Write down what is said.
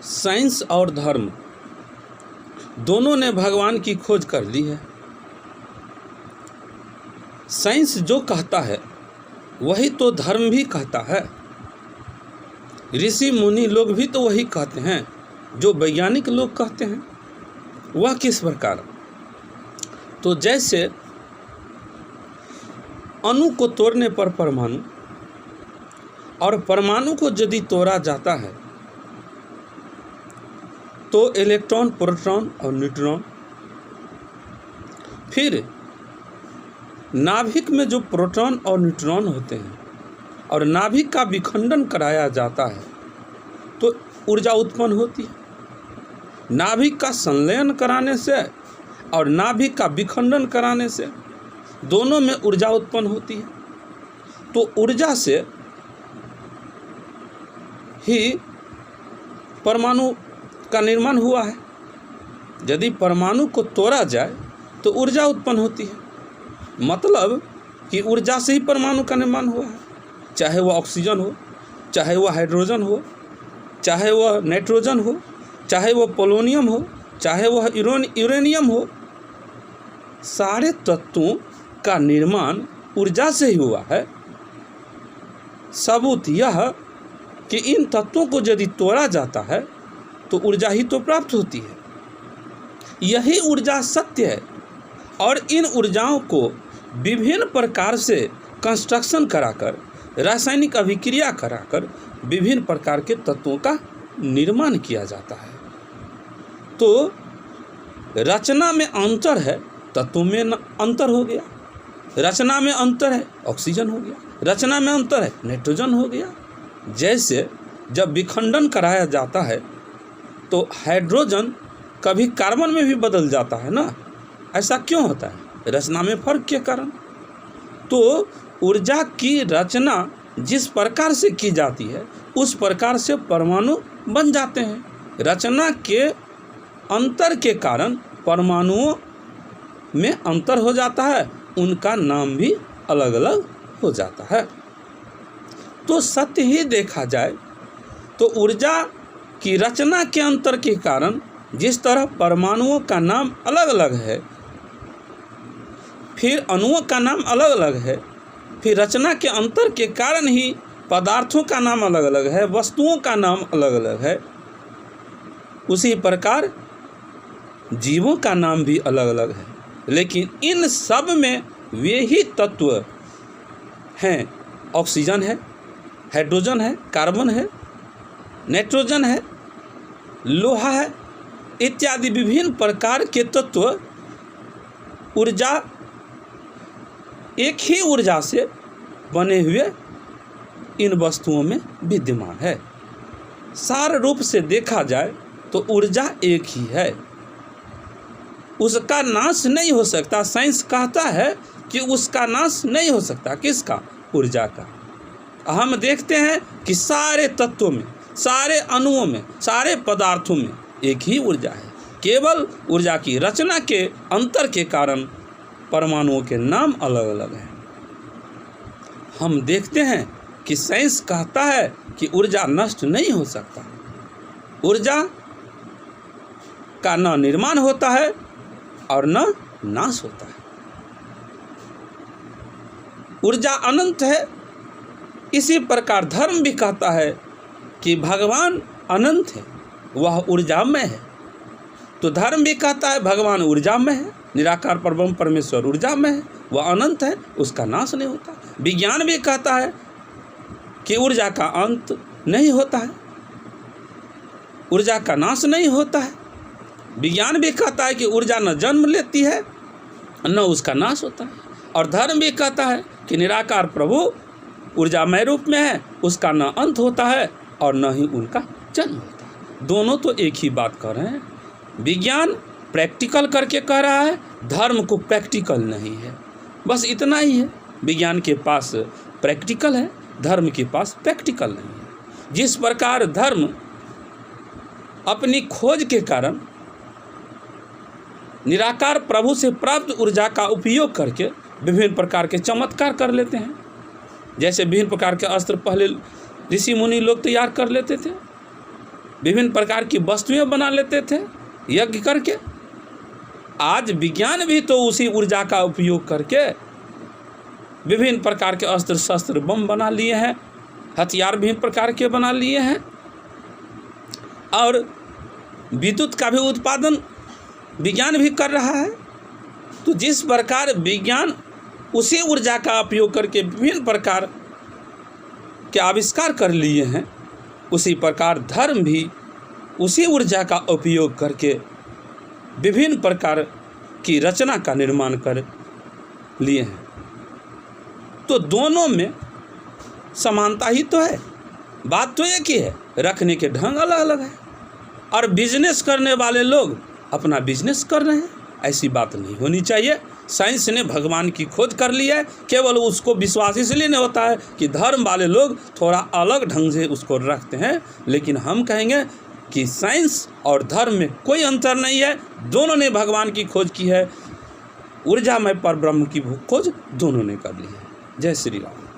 Science और धर्म दोनों ने भगवान की खोज कर ली है। साइंस जो कहता है वही तो धर्म भी कहता है। ऋषि मुनि लोग भी तो वही कहते हैं जो वैज्ञानिक लोग कहते हैं। वह किस प्रकार? तो जैसे अणु को तोड़ने पर परमाणु, और परमाणु को यदि तोड़ा जाता है तो इलेक्ट्रॉन, प्रोटॉन और न्यूट्रॉन। फिर नाभिक में जो प्रोटॉन और न्यूट्रॉन होते हैं और नाभिक का विखंडन कराया जाता है तो ऊर्जा उत्पन्न होती है। नाभिक का संलयन कराने से और नाभिक का विखंडन कराने से दोनों में ऊर्जा उत्पन्न होती है। तो ऊर्जा से ही परमाणु का निर्माण हुआ है। यदि परमाणु को तोड़ा जाए तो ऊर्जा उत्पन्न होती है, मतलब कि ऊर्जा से ही परमाणु का निर्माण हुआ है। चाहे वह ऑक्सीजन हो, चाहे वह हाइड्रोजन हो, चाहे वह नाइट्रोजन हो, चाहे वह पोलोनियम हो, चाहे वह यूरेनियम हो, सारे तत्वों का निर्माण ऊर्जा से ही हुआ है। सबूत यह कि इन तत्वों को यदि तोड़ा जाता है तो ऊर्जा ही तो प्राप्त होती है। यही ऊर्जा सत्य है और इन ऊर्जाओं को विभिन्न प्रकार से कंस्ट्रक्शन कराकर, रासायनिक अभिक्रिया कराकर विभिन्न प्रकार के तत्वों का निर्माण किया जाता है। तो रचना में अंतर है, तत्वों में अंतर हो गया। रचना में अंतर है, ऑक्सीजन हो गया। रचना में अंतर है, नाइट्रोजन हो गया। जैसे जब विखंडन कराया जाता है तो हाइड्रोजन कभी कार्बन में भी बदल जाता है ना। ऐसा क्यों होता है? रचना में फर्क के कारण। तो ऊर्जा की रचना जिस प्रकार से की जाती है उस प्रकार से परमाणु बन जाते हैं। रचना के अंतर के कारण परमाणुओं में अंतर हो जाता है, उनका नाम भी अलग अलग हो जाता है। तो सत्य ही देखा जाए तो ऊर्जा की रचना के अंतर के कारण जिस तरह परमाणुओं का नाम अलग अलग है, फिर अणुओं का नाम अलग अलग है, फिर रचना के अंतर के कारण ही पदार्थों का नाम अलग अलग है, वस्तुओं का नाम अलग अलग है, उसी प्रकार जीवों का नाम भी अलग अलग है। लेकिन इन सब में वे ही तत्व हैं। ऑक्सीजन है, हाइड्रोजन है, कार्बन है, नाइट्रोजन है, लोहा है, इत्यादि विभिन्न प्रकार के तत्व ऊर्जा, एक ही ऊर्जा से बने हुए इन वस्तुओं में विद्यमान है। सार रूप से देखा जाए तो ऊर्जा एक ही है, उसका नाश नहीं हो सकता। साइंस कहता है कि उसका नाश नहीं हो सकता। किसका? ऊर्जा का। हम देखते हैं कि सारे तत्वों में, सारे अणुओं में, सारे पदार्थों में एक ही ऊर्जा है। केवल ऊर्जा की रचना के अंतर के कारण परमाणुओं के नाम अलग अलग हैं। हम देखते हैं कि साइंस कहता है कि ऊर्जा नष्ट नहीं हो सकता। ऊर्जा का न निर्माण होता है और न नाश होता है। ऊर्जा अनंत है। इसी प्रकार धर्म भी कहता है कि भगवान अनंत है, वह ऊर्जामय है। तो धर्म भी कहता है भगवान ऊर्जामय है, निराकार परब्रह्म परमेश्वर ऊर्जामय है, वह अनंत है, उसका नाश नहीं होता। विज्ञान भी कहता है कि ऊर्जा का अंत नहीं होता है, ऊर्जा का नाश नहीं होता है। विज्ञान भी कहता है कि ऊर्जा न जन्म लेती है न उसका नाश होता है। और धर्म भी कहता है कि निराकार प्रभु ऊर्जामय रूप में है, उसका न अंत होता है और न ही उनका जन्म होता है। दोनों तो एक ही बात कह रहे हैं। विज्ञान प्रैक्टिकल करके कह रहा है, धर्म को प्रैक्टिकल नहीं है। बस इतना ही है। विज्ञान के पास प्रैक्टिकल है, धर्म के पास प्रैक्टिकल नहीं है। जिस प्रकार धर्म अपनी खोज के कारण निराकार प्रभु से प्राप्त ऊर्जा का उपयोग करके विभिन्न प्रकार के चमत्कार कर लेते हैं। जैसे विभिन्न प्रकार के अस्त्र पहले ऋषि मुनि लोग तैयार कर लेते थे, विभिन्न प्रकार की वस्तुएं बना लेते थे यज्ञ करके। आज विज्ञान भी तो उसी ऊर्जा का उपयोग करके विभिन्न प्रकार के अस्त्र शस्त्र बम बना लिए हैं, हथियार विभिन्न प्रकार के बना लिए हैं, और विद्युत का भी उत्पादन विज्ञान भी कर रहा है। तो जिस प्रकार विज्ञान उसी ऊर्जा का उपयोग करके विभिन्न प्रकार के आविष्कार कर लिए हैं, उसी प्रकार धर्म भी उसी ऊर्जा का उपयोग करके विभिन्न प्रकार की रचना का निर्माण कर लिए हैं। तो दोनों में समानता ही तो है, बात तो एक ही है, रखने के ढंग अलग अलग है। और बिजनेस करने वाले लोग अपना बिजनेस कर रहे हैं, ऐसी बात नहीं होनी चाहिए। साइंस ने भगवान की खोज कर ली है, केवल उसको विश्वास इसलिए नहीं होता है कि धर्म वाले लोग थोड़ा अलग ढंग से उसको रखते हैं। लेकिन हम कहेंगे कि साइंस और धर्म में कोई अंतर नहीं है, दोनों ने भगवान की खोज की है, ऊर्जामय पर ब्रह्म की खोज दोनों ने कर ली है। जय श्री राम।